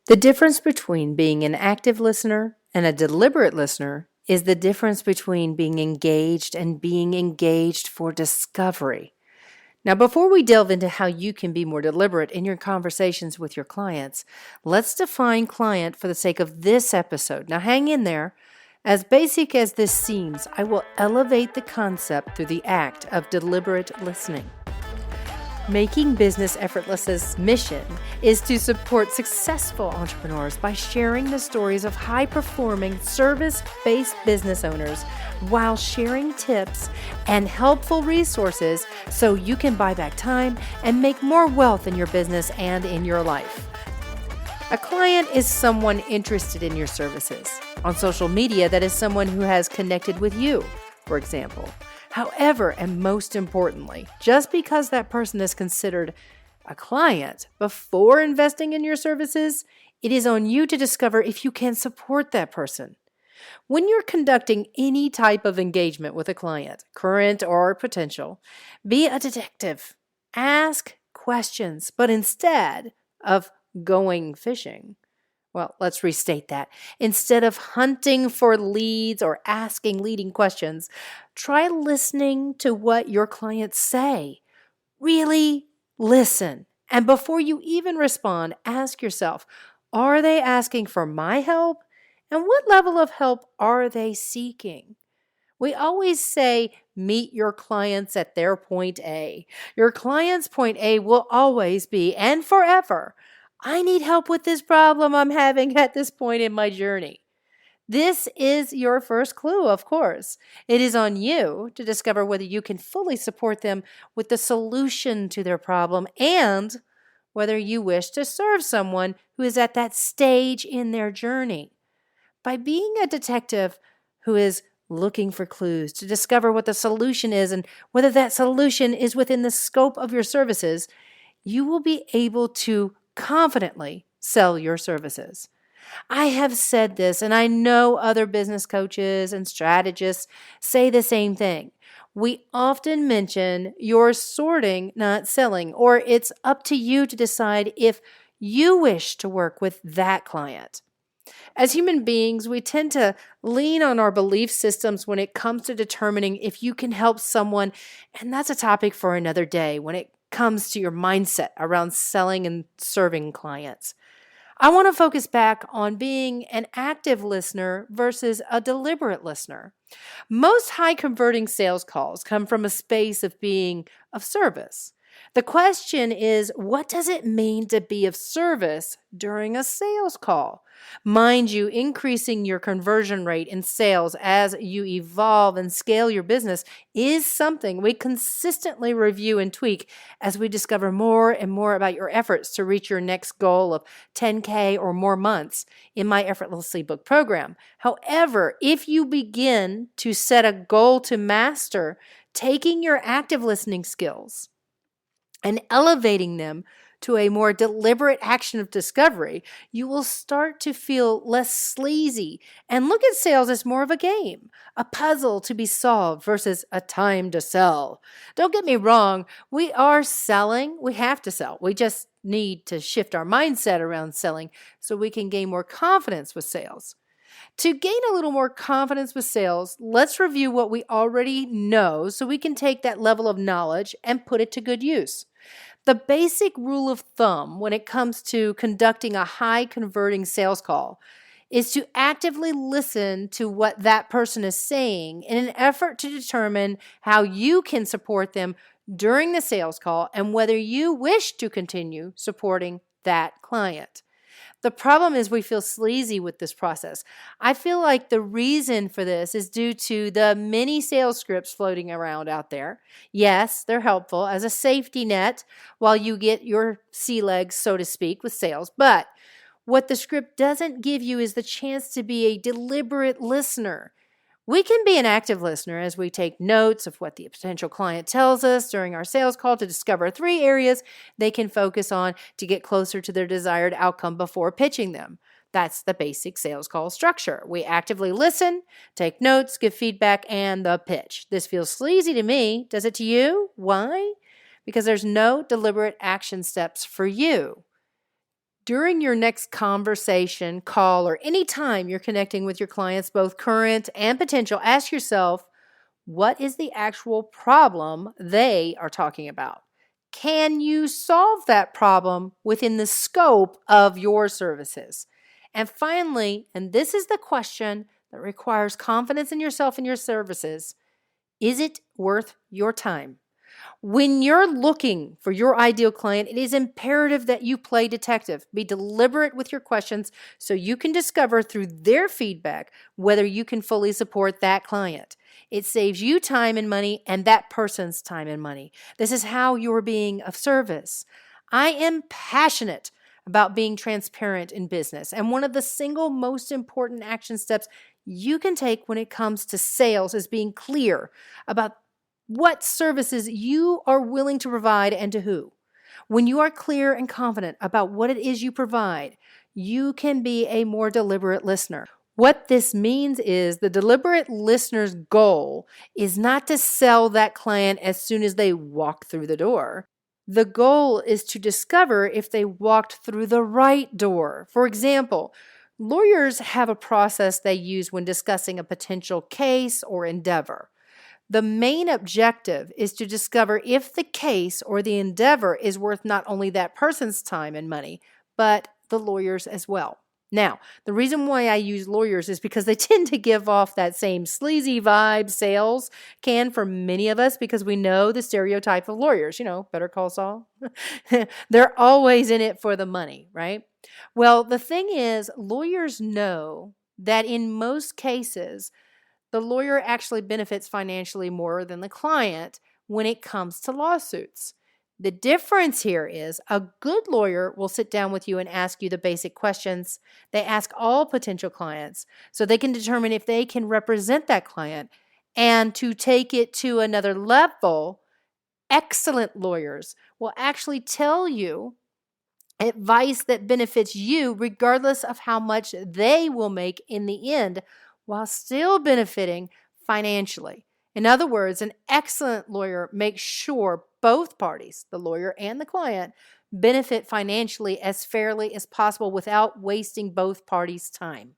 The difference between being an active listener and a deliberate listener is the difference between being engaged and being engaged for discovery. Now, before we delve into how you can be more deliberate in your conversations with your clients, let's define client for the sake of this episode. Now, hang in there. As basic as this seems, I will elevate the concept through the act of deliberate listening. Making Business Effortless's mission is to support successful entrepreneurs by sharing the stories of high-performing, service-based business owners while sharing tips and helpful resources so you can buy back time and make more wealth in your business and in your life. A client is someone interested in your services. On social media, that is someone who has connected with you, for example. However, and most importantly, just because that person is considered a client before investing in your services, it is on you to discover if you can support that person. When you're conducting any type of engagement with a client, current or potential, be a detective. Ask questions, but instead of going fishing, well, let's restate that. Instead of hunting for leads or asking leading questions, try listening to what your clients say. Really listen. And before you even respond, ask yourself, are they asking for my help? And what level of help are they seeking? We always say, meet your clients at their point A. Your client's point A will always be, and forever, I need help with this problem I'm having at this point in my journey. This is your first clue, of course. It is on you to discover whether you can fully support them with the solution to their problem and whether you wish to serve someone who is at that stage in their journey. By being a detective who is looking for clues to discover what the solution is and whether that solution is within the scope of your services, you will be able to confidently sell your services. I have said this, and I know other business coaches and strategists say the same thing. We often mention you're sorting, not selling, or it's up to you to decide if you wish to work with that client. As human beings, we tend to lean on our belief systems when it comes to determining if you can help someone, and that's a topic for another day when it comes to your mindset around selling and serving clients. I want to focus back on being an active listener versus a deliberate listener. Most high converting sales calls come from a space of being of service. The question is, what does it mean to be of service during a sales call? Mind you, increasing your conversion rate in sales as you evolve and scale your business is something we consistently review and tweak as we discover more and more about your efforts to reach your next goal of 10K or more months in my Effortlessly Book program. However, if you begin to set a goal to master taking your active listening skills and elevating them to a more deliberate action of discovery, you will start to feel less sleazy and look at sales as more of a game, a puzzle to be solved versus a time to sell. Don't get me wrong, we are selling. We have to sell. We just need to shift our mindset around selling so we can gain more confidence with sales. To gain a little more confidence with sales, let's review what we already know so we can take that level of knowledge and put it to good use. The basic rule of thumb when it comes to conducting a high converting sales call is to actively listen to what that person is saying in an effort to determine how you can support them during the sales call and whether you wish to continue supporting that client. The problem is we feel sleazy with this process. I feel like the reason for this is due to the many sales scripts floating around out there. Yes, they're helpful as a safety net while you get your sea legs, so to speak, with sales. But what the script doesn't give you is the chance to be a deliberate listener. We can be an active listener as we take notes of what the potential client tells us during our sales call to discover 3 areas they can focus on to get closer to their desired outcome before pitching them. That's the basic sales call structure. We actively listen, take notes, give feedback, and the pitch. This feels sleazy to me. Does it to you? Why? Because there's no deliberate action steps for you. During your next conversation, call, or any time you're connecting with your clients, both current and potential, ask yourself, what is the actual problem they are talking about? Can you solve that problem within the scope of your services? And finally, and this is the question that requires confidence in yourself and your services, is it worth your time? When you're looking for your ideal client, it is imperative that you play detective. Be deliberate with your questions so you can discover through their feedback whether you can fully support that client. It saves you time and money and that person's time and money. This is how you're being of service. I am passionate about being transparent in business, and one of the single most important action steps you can take when it comes to sales is being clear about what services you are willing to provide and to who. When you are clear and confident about what it is you provide, you can be a more deliberate listener. What this means is the deliberate listener's goal is not to sell that client as soon as they walk through the door. The goal is to discover if they walked through the right door. For example, lawyers have a process they use when discussing a potential case or endeavor. The main objective is to discover if the case or the endeavor is worth not only that person's time and money, but the lawyer's as well. Now, the reason why I use lawyers is because they tend to give off that same sleazy vibe sales can for many of us because we know the stereotype of lawyers, Better Call Saul. They're always in it for the money, right? Well, the thing is, lawyers know that in most cases, the lawyer actually benefits financially more than the client when it comes to lawsuits. The difference here is a good lawyer will sit down with you and ask you the basic questions they ask all potential clients so they can determine if they can represent that client. And to take it to another level, excellent lawyers will actually tell you advice that benefits you regardless of how much they will make in the end, while still benefiting financially. In other words, an excellent lawyer makes sure both parties, the lawyer and the client, benefit financially as fairly as possible without wasting both parties' time.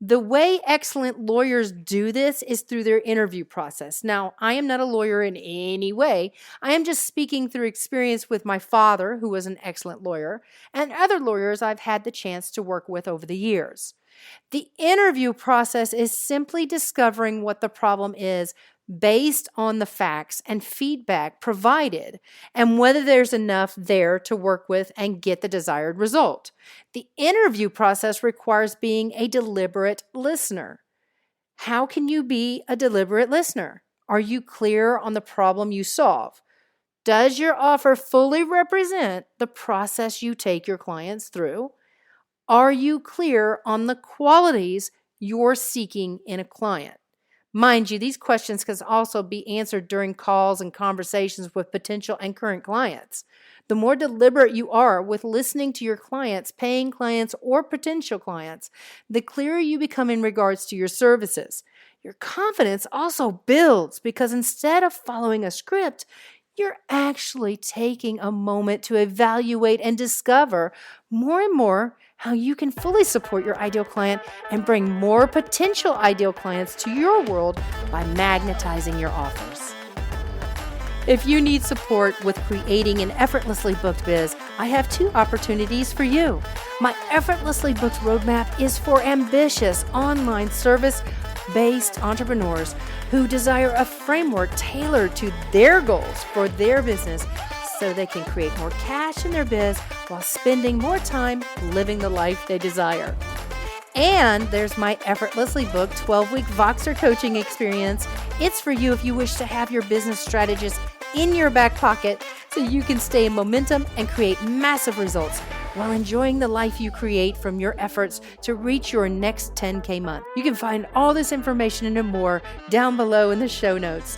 The way excellent lawyers do this is through their interview process. Now, I am not a lawyer in any way. I am just speaking through experience with my father, who was an excellent lawyer, and other lawyers I've had the chance to work with over the years. The interview process is simply discovering what the problem is based on the facts and feedback provided and whether there's enough there to work with and get the desired result. The interview process requires being a deliberate listener. How can you be a deliberate listener? Are you clear on the problem you solve? Does your offer fully represent the process you take your clients through? Are you clear on the qualities you're seeking in a client? Mind you, these questions can also be answered during calls and conversations with potential and current clients. The more deliberate you are with listening to your clients, paying clients, or potential clients, the clearer you become in regards to your services. Your confidence also builds because instead of following a script, you're actually taking a moment to evaluate and discover more and more how you can fully support your ideal client and bring more potential ideal clients to your world by magnetizing your offers. If you need support with creating an effortlessly booked biz, I have 2 opportunities for you. My Effortlessly Booked Roadmap is for ambitious online service-based entrepreneurs who desire a framework tailored to their goals for their business so they can create more cash in their biz while spending more time living the life they desire. And there's my Effortlessly Booked 12-week Voxer coaching experience. It's for you if you wish to have your business strategist in your back pocket so you can stay in momentum and create massive results while enjoying the life you create from your efforts to reach your next 10K month. You can find all this information and more down below in the show notes.